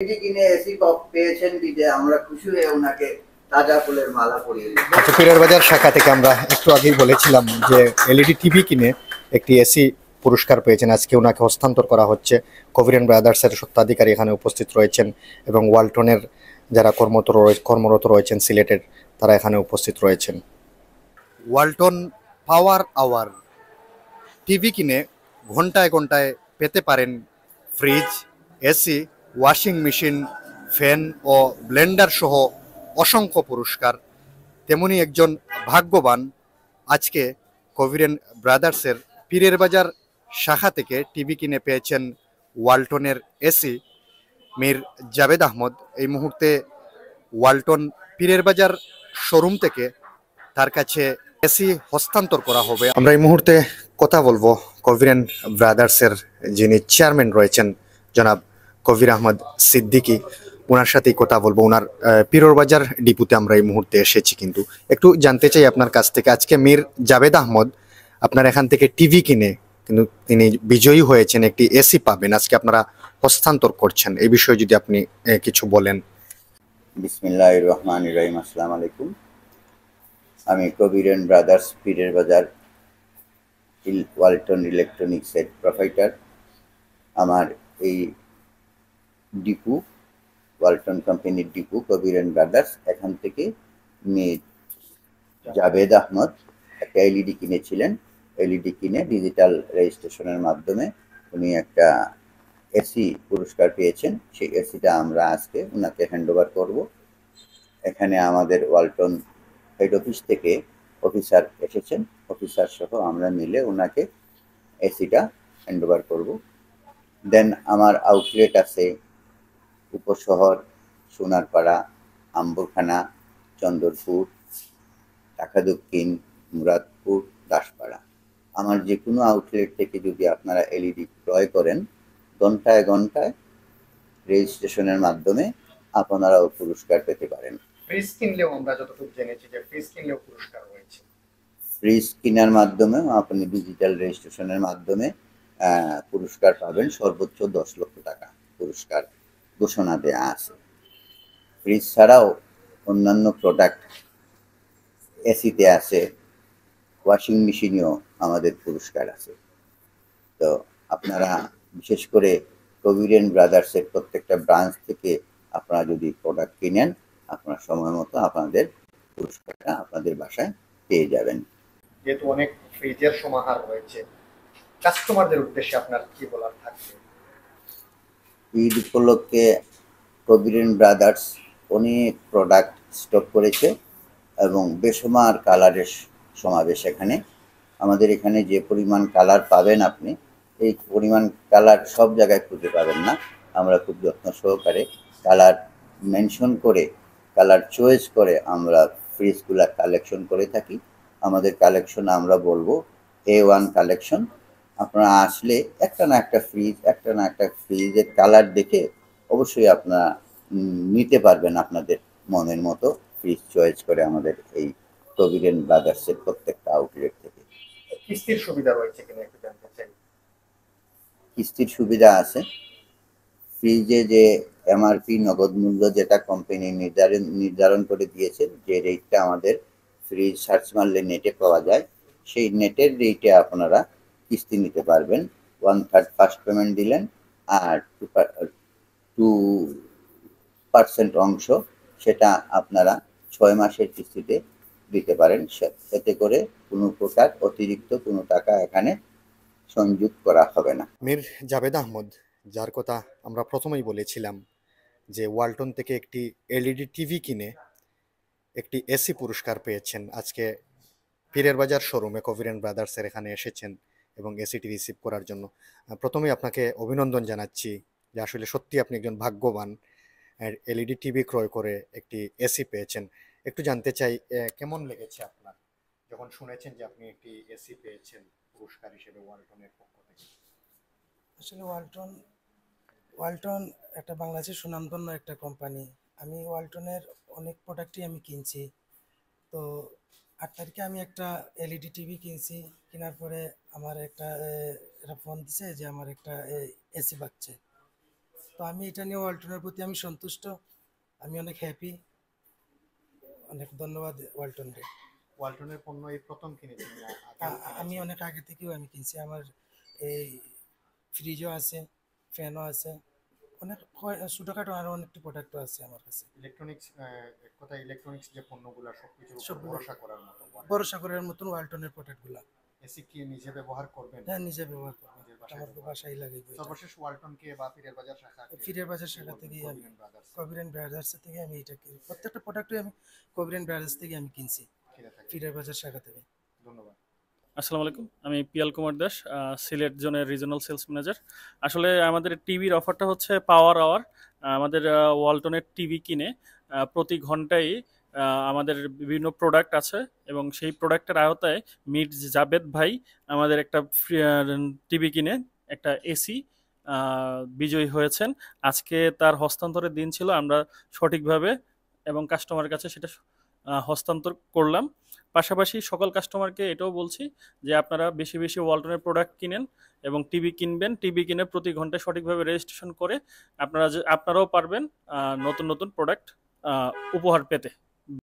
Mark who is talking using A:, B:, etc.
A: এটি কিনে এসি পেয়েছেন দিতে আমরা খুশি হয়ে ওনাকে তাজা ফুলের মালা পরিয়ে দিই।
B: আচ্ছা, পীরের বাজার শাখা থেকে আমরা একটু আগেই বলেছিলাম যে এলইডি টিভি কিনে একটি এসি পুরস্কার পেয়েছেন। আজকে ওনাকে হস্তান্তর করা হচ্ছে। কভিরেন ব্রাদার্সের স্বত্বাধিকারী এখানে উপস্থিত রয়েছেন এবং ওয়ালটনের যারা কর্মরত রয়েছেন সিলেটের, তারা এখানে উপস্থিত রয়েছেন। ওয়ালটন পাওয়ার আওয়ার টিভি কিনে ঘন্টায় ঘন্টায় পেতে পারেন fridge, AC, washing machine, fan ও ব্লেন্ডার সহ অসংখ্য পুরস্কার। তেমনি একজন ভাগ্যবান আজকে কভিরেন ব্রাদার্সের পীরের বাজার শাখা থেকে টিভি কিনে পেয়েছেন ওয়ালটনের এসি। মীর জাভেদ আহমদ এই মুহূর্তে ওয়ালটন পীরের বাজার শোরুম থেকে তার কাছে এসি হস্তান্তর করা হবে। আমরা এই মুহূর্তে কথা বলবো কভিরেন ব্রাদার্সের যিনি চেয়ারম্যান রয়েছেন জনাব কবির আহমদ সিদ্দিকী, ওনার সাথেই কথা বলবো। ওনার পীরের বাজার ডিপুতে আমরা এই মুহূর্তে এসেছি। কিন্তু একটু জানতে চাই আপনার কাছ থেকে, আজকে মীর জাভেদ আহমদ আপনার এখান থেকে টিভি কিনে কিন্তু তিনি বিজয়ী হয়েছেন, একটি এসি পাবেন, আজকে আপনারা হস্তান্তর করছেন, এই বিষয়ে যদি আপনি কিছু বলেন।
A: বিসমিল্লাহির রহমানির রহিম। আসসালামু আলাইকুম। আমি কবিরেন ব্রাদার্স পীরের বাজার ওয়ালটন ইলেকট্রনিক্সের প্রোপাইটার। আমার এই ডিপু ওয়ালটন কোম্পানির ডিপু কবিরেন ব্রাদার্স। এখান থেকে মীর জাভেদ আহমদ একটা এলইডি কিনেছিলেন। এলইডি কিনে ডিজিটাল রেজিস্ট্রেশনের মাধ্যমে উনি একটা এসি পুরস্কার পেয়েছেন। সেই এসিটা আমরা আজকে ওনাকে হ্যান্ডওভার করব। এখানে আমাদের ওয়ালটন হেড অফিস থেকে অফিসার এসেছেন, অফিসার সহ আমরা মিলে ওনাকে এসিটা হ্যান্ডওভার করব। দেন আমার আউটলেট আছে উপশহর, সোনারপাড়া, আম্বরখানা, চন্দরপুর, ঢাকা দক্ষিণ, মুরাদপুর, দাসপাড়া। আমার যে কোনো আউটলেট থেকে যদি আপনারা এলইডি ক্রয় করেন, ঘন্টায় ঘন্টায় রেজিস্ট্রেশনের মাধ্যমে আপনারাও পুরস্কার পেতে পারেন।
B: ফ্রিজ কিনলেও আমরা যতটুকু জেনেছি যে ফ্রিজ কিনলেও পুরস্কার রয়েছে।
A: ফ্রিজ কেনার মাধ্যমেও আপনি ডিজিটাল রেজিস্ট্রেশনের মাধ্যমে পুরস্কার পাবেন। সর্বোচ্চ 10 লক্ষ টাকা পুরস্কার ঘোষণা দেওয়া আছে। ফ্রিজ ছাড়াও অন্যান্য প্রোডাক্ট এসিতে আছে, ওয়াশিং মেশিনেও আমাদের পুরস্কার আছে। তো আপনারা বিশেষ করে কবিরেন ব্রাদার্সের প্রত্যেকটা ব্রাঞ্চ থেকে আপনারা যদি প্রোডাক্ট কিনেন, আপনারা সময় মতো আপনাদের পুরস্কারটা আপনাদের বাসায় পেয়ে যাবেন।
B: যেহেতু অনেক ফ্রিজের সমাহার রয়েছে, কাস্টমারদের উদ্দেশ্যে আপনার কি বলার থাকবে?
A: ঈদ উপলক্ষে কবিরেন ব্রাদার্স অনেক প্রোডাক্ট স্টক করেছে এবং বেসুমার কালারের সমাবেশ এখানে। আমাদের এখানে যে পরিমাণ কালার পাবেন আপনি, এই পরিমাণ কালার সব জায়গায় খুঁজে পাবেন না। আমরা খুব যত্ন সহকারে কালার মেনশন করে, কালার চয়েস করে আমরা ফ্রিজগুলা কালেকশন করে থাকি। আমাদের কালেকশন আমরা বলবো A1 কালেকশন। আপনারা আসলে একটা না একটা ফ্রিজ, একটা না একটা ফ্রিজের কালার দেখে অবশ্যই আপনারা নিতে পারবেন আপনাদের মনের মতো ফ্রিজ চয়েস করে আমাদের এই কবিরেন ব্রাদার্সের প্রত্যেকটা আউটলেট থেকে।
B: কিস্তির সুবিধা রয়েছে কিনা একটু জানতে চাই।
A: কিস্তির সুবিধা আছে। ফ্রিজে যে এমআরপি নগদ মূল্য যেটা কোম্পানি নির্ধারণ করে দিয়েছে, যে রেটটা আমাদের ফ্রিজ সার্চ মারলে নেটে পাওয়া যায়, সেই নেটের রেটে আপনারা কিস্তি নিতে পারবেন। 1/3 ফার্স্ট পেমেন্ট দিলেন আর 2% অংশ সেটা আপনারা 6 মাসের কিস্তিতে দিতে পারেন। এতে করে কোনো প্রকার অতিরিক্ত কোনো টাকা এখানে সংযোগ করা হবে না।
B: মীর জাভেদ আহমদ, যার কথা আমরা প্রথমেই বলেছিলাম যে ওয়ালটন থেকে একটি এলইডি টিভি কিনে একটি এসি পুরস্কার পেয়েছেন, আজকে পীরের বাজার শোরুমে কভিরেন ব্রাদার্সের এখানে এসেছেন এবং এসিটি রিসিভ করার জন্য। প্রথমেই আপনাকে অভিনন্দন জানাচ্ছি যে আসলে সত্যি আপনি একজন ভাগ্যবান, এলইডি টিভি ক্রয় করে একটি এসি পেয়েছেন। একটু জানতে চাই কেমন লেগেছে আপনার যখন শুনেছেন যে আপনি একটি এসি পেয়েছেন পুরস্কার হিসেবে ওয়ালটনের পক্ষ থেকে?
C: আসলে ওয়ালটন ওয়ালটন একটা বাংলাদেশের সুনামধন্য একটা কোম্পানি। আমি ওয়ালটনের অনেক প্রোডাক্টই আমি কিনছি। তো 8 তারিখে আমি একটা এলইডি টিভি কিনছি। কেনার পরে আমার একটা এরা ফোন দিছে যে আমার একটা এসি বাজছে। তো আমি এটা নিয়ে ওয়ালটনের প্রতি আমি সন্তুষ্ট, আমি অনেক হ্যাপি। অনেক ধন্যবাদ ওয়ালটনকে।
B: ওয়ালটনের পণ্য এই প্রথম কিনেছেন না আগেও
C: আমি
B: কিনেছেন?
C: অনেক আগে থেকেও আমি কিনছি। আমার এই ফ্রিজও আছে, ফ্যানও আছে, অনেক ছোটোখাটো আরও অনেকটি প্রোডাক্টও আছে আমার কাছে।
B: ইলেকট্রনিক্স, এক কথায় ইলেকট্রনিক্স যে পণ্যগুলো সবকিছুর উপর
C: সবগুলো
B: ভরসা করার মতো
C: ভরসা করার মতন ওয়ালটনের প্রোডাক্টগুলো।
B: এসি কি নিজে ব্যবহার করবেন?
C: হ্যাঁ, নিজে ব্যবহার করবো,
B: নিজের বাসায়
C: আমার
B: ব্যবহার
C: বাসায় লাগে বইটা।
B: সর্বশেষ ওয়ালটনকে বা পীরের বাজার শাখা
C: ফিরের বাজার শাখা থেকেই আমি,
B: কবিরেন ব্রাদার্স
C: কবিরেন ব্রাদার্স থেকে আমি এটা কিনি, প্রত্যেকটা প্রোডাক্টই আমি কবিরেন ব্রাদার্স থেকে আমি কিনছি,
B: কিনে থাকি।
C: ফিরের বাজার শাখা থেকে।
B: ধন্যবাদ।
D: আসসালামু আলাইকুম, আমি পিয়াল কুমার দাস, সিলেট জোনের রিজনাল সেলস ম্যানেজার। আসলে আমাদের টিভির অফারটা হচ্ছে পাওয়ার আওয়ার। আমাদের ওয়ালটনের টিভি কিনে প্রতি ঘন্টায় আমাদের বিভিন্ন প্রোডাক্ট আছে এবং সেই প্রোডাক্টের আওতায় মির জাবেদ ভাই আমাদের একটা টিভি কিনে একটা এসি বিজয়ী হয়েছেন। আজকে তার হস্তান্তরের দিন ছিল, আমরা সঠিকভাবে এবং কাস্টমারের কাছে সেটা হস্তান্তর করলাম। পাশাপাশি সকল কাস্টমারকে এটাও বলছি যে আপনারা বেশি বেশি ওয়ালটনের প্রোডাক্ট কিনেন এবং টিভি কিনবেন। টিভি কিনে প্রতি ঘন্টায় সঠিকভাবে রেজিস্ট্রেশন করে আপনারাও পারবেন নতুন নতুন প্রোডাক্ট উপহার পেতে।